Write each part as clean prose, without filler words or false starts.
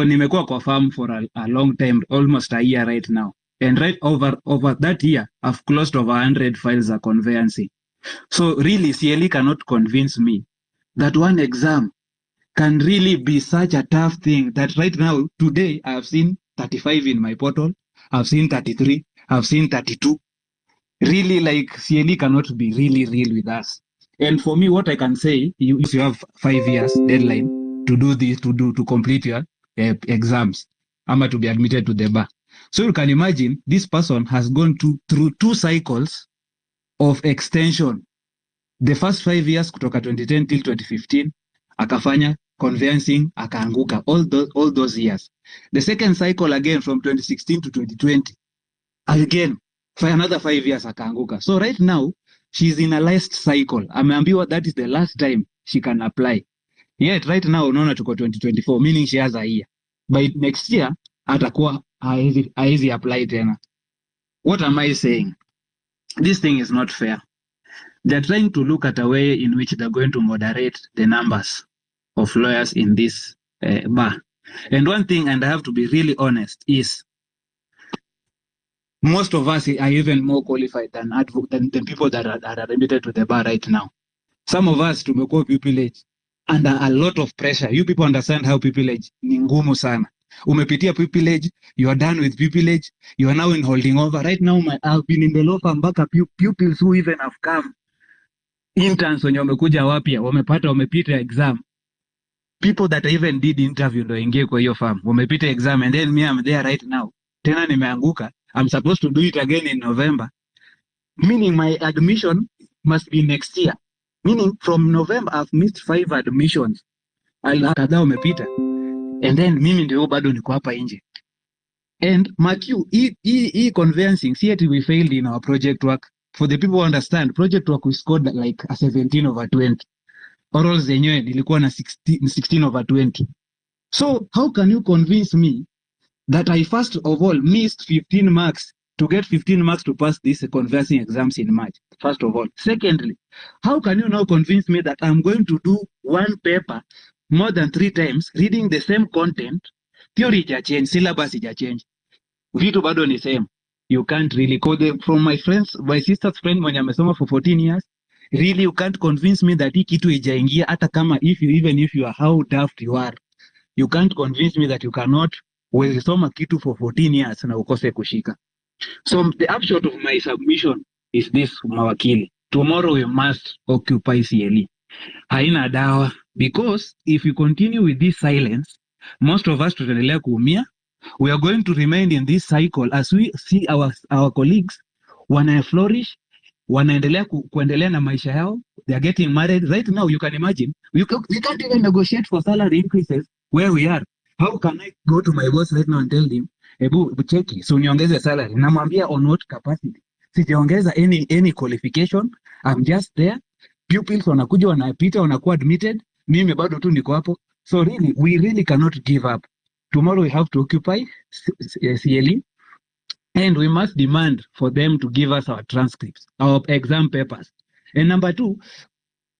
nimekuwa kwa farm for a long time, almost a year right now. And right over that year, I've closed over 100 files of conveyancing. So really, CLE cannot convince me that one exam can really be such a tough thing that right now, today, I've seen 35 in my portal, I've seen 33, I've seen 32. Really, like, CLE cannot be really real with us. And for me, what I can say, you have 5 years deadline to do this, to complete your exams, ama to be admitted to the bar. So you can imagine this person has gone through 2 cycles of extension. The first 5 years kutoka 2010 till 2015 akafanya conveyancing, akaanguka all those years. The second cycle again from 2016 to 2020 again for another 5 years akaanguka. So right now she's in a last cycle, ameambiwa that is the last time she can apply. Yet right now unaona tuko 2024, meaning she has a year. By next year atakuwa haezi apply tena. What am I saying? This thing is not fair. They're trying to look at a way in which they're going to moderate the numbers of lawyers in this bar. And one thing, and I have to be really honest, is most of us are even more qualified than people that are admitted to the bar right now. Some of us tumekuwa pupillage under a lot of pressure. You people understand how pupillage ni ngumu sana. Umepitia pupillage, you are done with pupillage, you are now in holding over. Right now, I've been in the law firm mpaka pupils who even have come, interns wenye wamekuja wapya, wamepita exam. People that even did interview ndo ingie kwa hiyo firm, wamepita exam, and then me I'm there right now. Tena nimeanguka. I'm supposed to do it again in November. Meaning my admission must be next year. Meaning from November I've missed 5 admissions. Kadhaa wamepita. And then mimi ndio bado niko hapa nje. And mark you, e conveyancing, see it, we failed in our project work. For the people who understand, project work we scored like a 17/20. Oral zenyewe nilikuwa na 16/20. So how can you convince me that I first of all missed 15 marks to get 15 marks to pass these conveyancing exams in March, first of all. Secondly, how can you now convince me that I'm going to do one paper more than 3 times, reading the same content, theory ija change, syllabus ija change, vitu bado ni same. You can't really code from my sister's friend mwenye amesoma for 14 years. Really, you can't convince me that hii kitu ijaingia, hata kama even if you are how daft you are. You can't convince me that you cannot soma kitu for 14 years na ukose kushika. So the upshot of my submission is this, mawakili. Tomorrow we must occupy CLE. Haina dawa, because if we continue with this silence, most of us tutaendelea kuumia. We are going to remain in this cycle as we see our colleagues wana flourish, wanaendelea kuendelea na maisha yao. They are getting married. Right now, you can imagine, we can't even negotiate for salary increases where we are. How can I go to my boss right now and tell him, hebu cheki, so niongeze salary? Namwambia on what capacity? Sijaongeza any qualification. I'm just there. Pupils wanakuja, wanapita, wanakuwa admitted. Mimi bado tu niko hapo. So really, we really cannot give up. Tomorrow we have to occupy CLE, and we must demand for them to give us our transcripts, our exam papers. And number 2,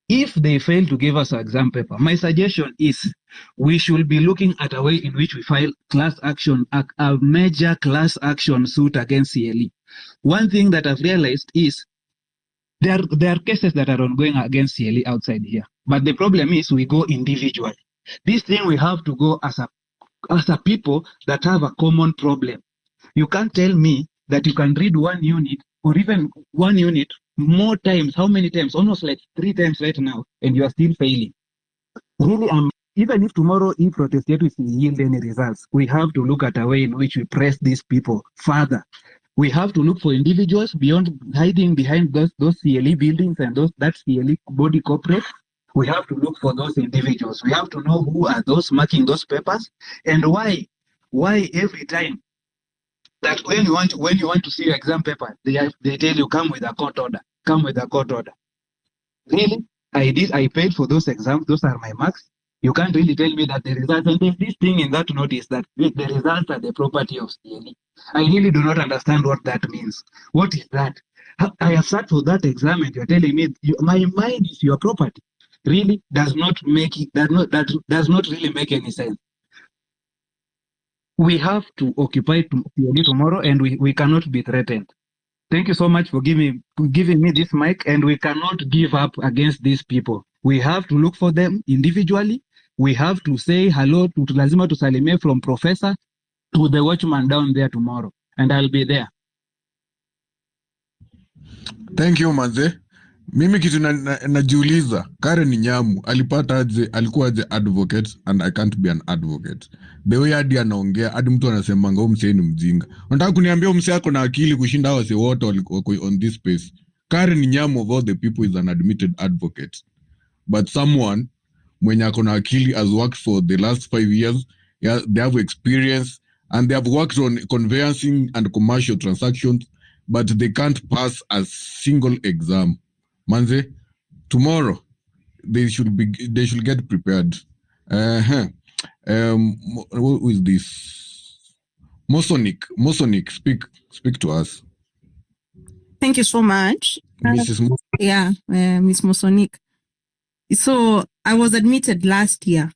if they fail to give us our exam paper, my suggestion is we should be looking at a way in which we file class action, a major class action suit against CLE. One thing that I've realized is there are cases that are ongoing against CLE outside here. But the problem is we go individually. This thing we have to go as a people that have a common problem. You can't tell me that you can read one unit or even one unit more times. How many times? Almost like 3 times right now, and you are still failing. Really, even if tomorrow protest yet will yield any results, we have to look at a way in which we press these people further. We have to look for individuals beyond hiding behind those CLE buildings and that CLE body corporate. We have to look for those individuals. We have to know who are those marking those papers, and why every time that when you want to see your exam paper, they tell you come with a court order. Come with a court order. Really? I paid for those exams. Those are my marks. You can't really tell me that the results, and there's this thing in that notice that the results are the property of CLE. I really do not understand what that means. What is that? I have sat for that exam and you're telling me my mind is your property. Really does not really make any sense. We have to occupy tomorrow, and we cannot be threatened. Thank you so much for giving me this mic, and we cannot give up against these people. We have to look for them individually. We have to say hello to lazima tusalimie from professor to the watchman down there tomorrow, and I'll be there. Thank you manze. Mimi kitu najiuliza, Karen Nyamu alikuwa aje advocate, and I can't be an advocate. The way hadi anaongea, hadi mtu anasemanga huyu msee ni mjinga. Unataka kuniambia huyu msee ako na akili kushinda hao wase wote wako on this space? Karen Nyamu of all the people is an admitted advocate. But someone mwenye ako na akili has worked for the last 5 years. Yeah, they have experience and they have worked on conveyancing and commercial transactions, but they can't pass a single exam. Manze, tomorrow they should get prepared. Who is this? Mosonic, speak to us. Thank you so much, Mrs. Miss Mosonic. So I was admitted last year,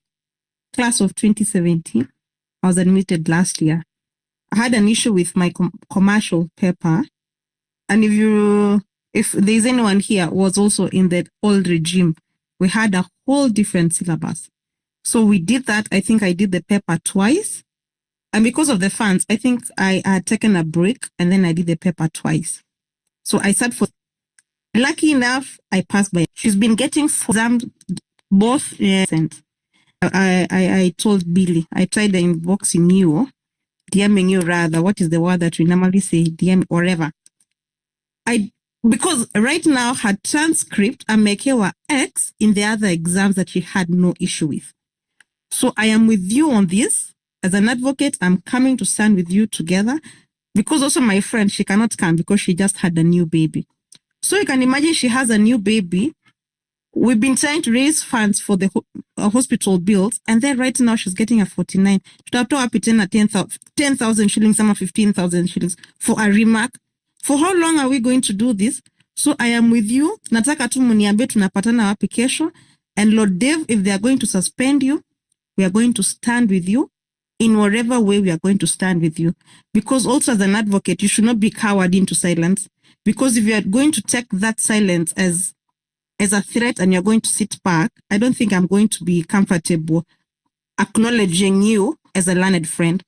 class of 2017. I was admitted last year. I had an issue with my commercial paper, and if there's anyone here who was also in that old regime, we had a whole different syllabus. So we did that. I think I did the paper twice. And because of the funds, I think I had taken a break and then I did the paper twice. So I sat for, lucky enough, I passed by. She's been getting exams both. I told Billy, I tried inboxing you, DMing you rather. What is the word that we normally say? DM or whatever. Because right now her transcript amekewa X in the other exams that she had no issue with. So I am with you on this. As an advocate, I'm coming to stand with you together, because also my friend, she cannot come because she just had a new baby. So you can imagine she has a new baby. We've been trying to raise funds for the hospital bills, and then right now she's getting a 49. Tutatoa wapi tena 10,000 shillings, some 15,000 shillings for a remark. For how long are we going to do this? So I am with you. Nataka tu muniambie tunapatana wapi kesho. And Lord Dave, if they are going to suspend you, we are going to stand with you. In whatever way we are going to stand with you. Because also as an advocate, you should not be coward into silence. Because if you are going to take that silence as a threat and you're going to sit back, I don't think I'm going to be comfortable acknowledging you as a learned friend.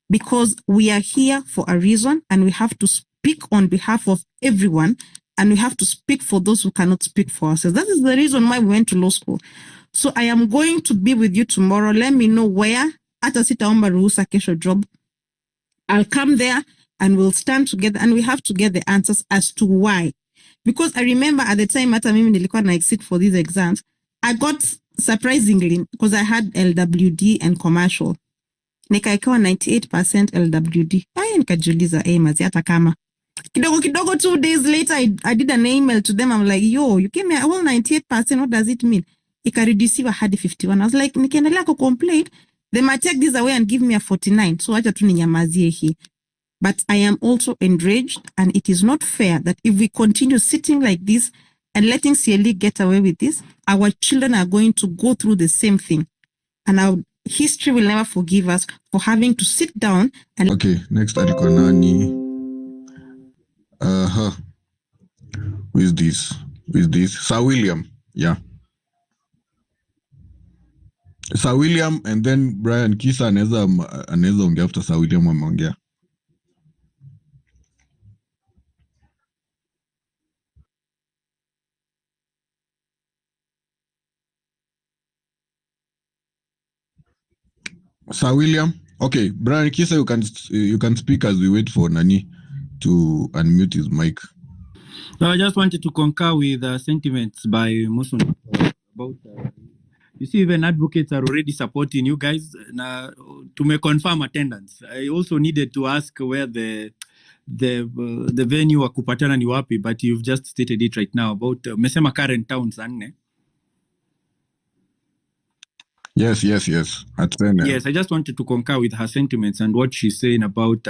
Because we are here for a reason, and we have to speak on behalf of everyone, and we have to speak for those who cannot speak for ourselves. That is the reason why we went to law school. So I am going to be with you tomorrow. Let me know where. Hata sitaomba ruhusa kesho job. I'll come there and we'll stand together, and we have to get the answers as to why. Because I remember at the time hata mimi nilikuwa na exit for these exams, I got surprisingly, because I had LWD and commercial, nikaekewa 98% LWD. Haya nikajiuliza, mazi hata kama kidogo 2 days later I did an email to them. I'm like, yo, you gave me a whole 98%, what does it mean? Ikareduciwa hadi 51. I was like, nikiendelea ku complain, they might take this away and give me a 49. So acha tu ninyamazie hii. But I am also enraged, and it is not fair that if we continue sitting like this and letting CLE get away with this, our children are going to go through the same thing. And our history will never forgive us for having to sit down and... Okay, next alikuwa nani? Who is this? Sir William. Yeah. Sir William, and then Brian Kisa anaweza ongea after Sir William ameongea. Sir William, okay, Brian Kisa, you can speak as we wait for Nani to unmute his mic. No, I just wanted to concur with sentiments by Musun about you see, even advocates are already supporting you guys to make confirm attendance. I also needed to ask where the venue wa kupatana ni wapi, but you've just stated it right now about mesema current towns anne. Yes. Yes, I just wanted to concur with her sentiments and what she's saying about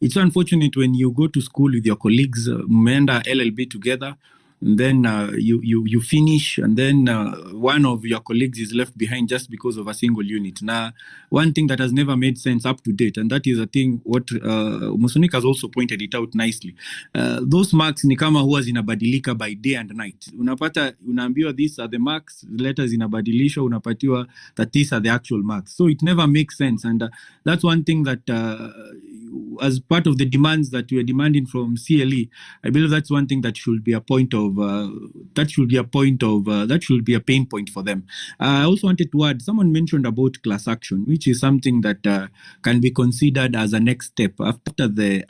it's so unfortunate when you go to school with your colleagues, mmeenda LLB together, and then you finish, and then one of your colleagues is left behind just because of a single unit. Now, one thing that has never made sense up to date, and that is a thing what Musonik has also pointed it out nicely. Those marks ni kama huwa zinabadilika by day and night. Unapata unaambiwa these are the marks, letters zinabadilishwa, unapatiwa that these are the actual marks. So it never makes sense, and that's one thing that as part of the demands that we are demanding from CLE, I believe that's one thing that should be a point of that should be a pain point for them. I also wanted to add, someone mentioned about class action, which is something that can be considered as a next step after the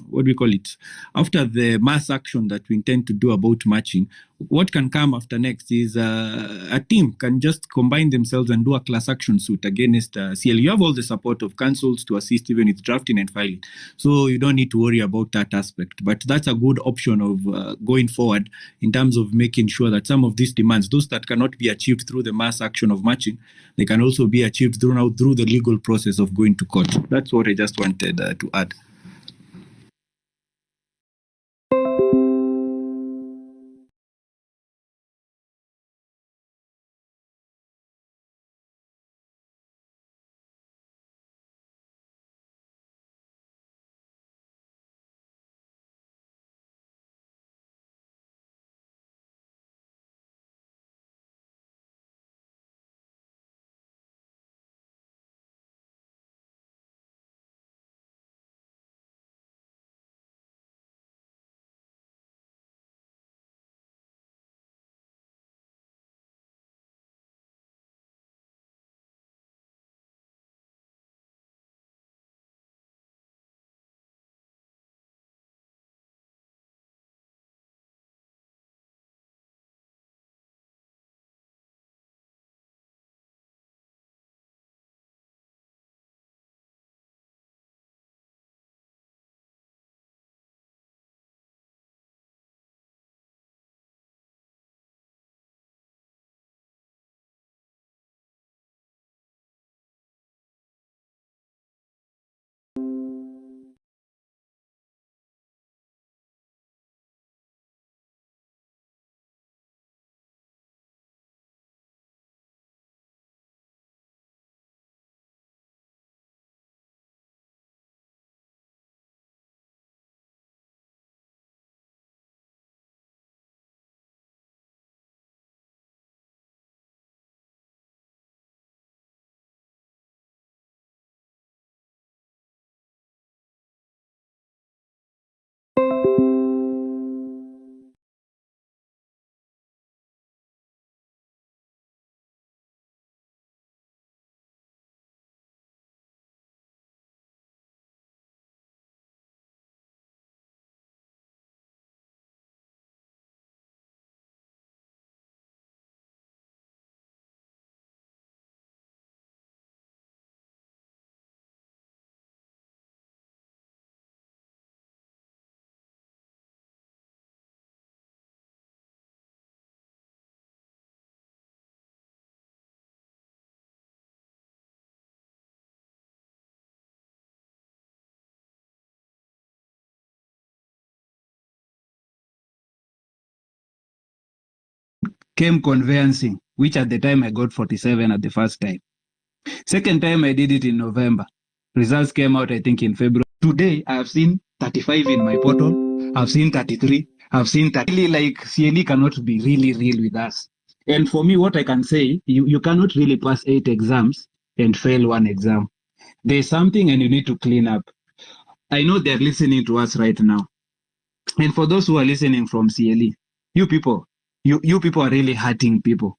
what do we call it, after the mass action that we intend to do about matching. What can come after next is a team can just combine themselves and do a class action suit against CL. You have all the support of councils to assist even with drafting and filing, so you don't need to worry about that aspect. But that's a good option of going forward in terms of making sure that some of these demands, those that cannot be achieved through the mass action of matching, they can also be achieved through the legal process of going to court. That's what I just wanted to add. Came conveyancing, which at the time I got 47 at the first time. Second time I did it in November. Results came out, I think, in February. Today, I have seen 35 in my portal. I've seen 33. I've seen 30. Really, like, CLE cannot be really real with us. And for me, what I can say, you cannot really pass 8 exams and fail 1 exam. There's something and you need to clean up. I know they're listening to us right now. And for those who are listening from CLE, you people are really hurting people.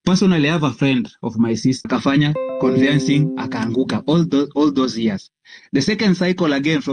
Personally, I have a friend of my sister, akafanya conveyancing, akaanguka all those years. The second cycle again from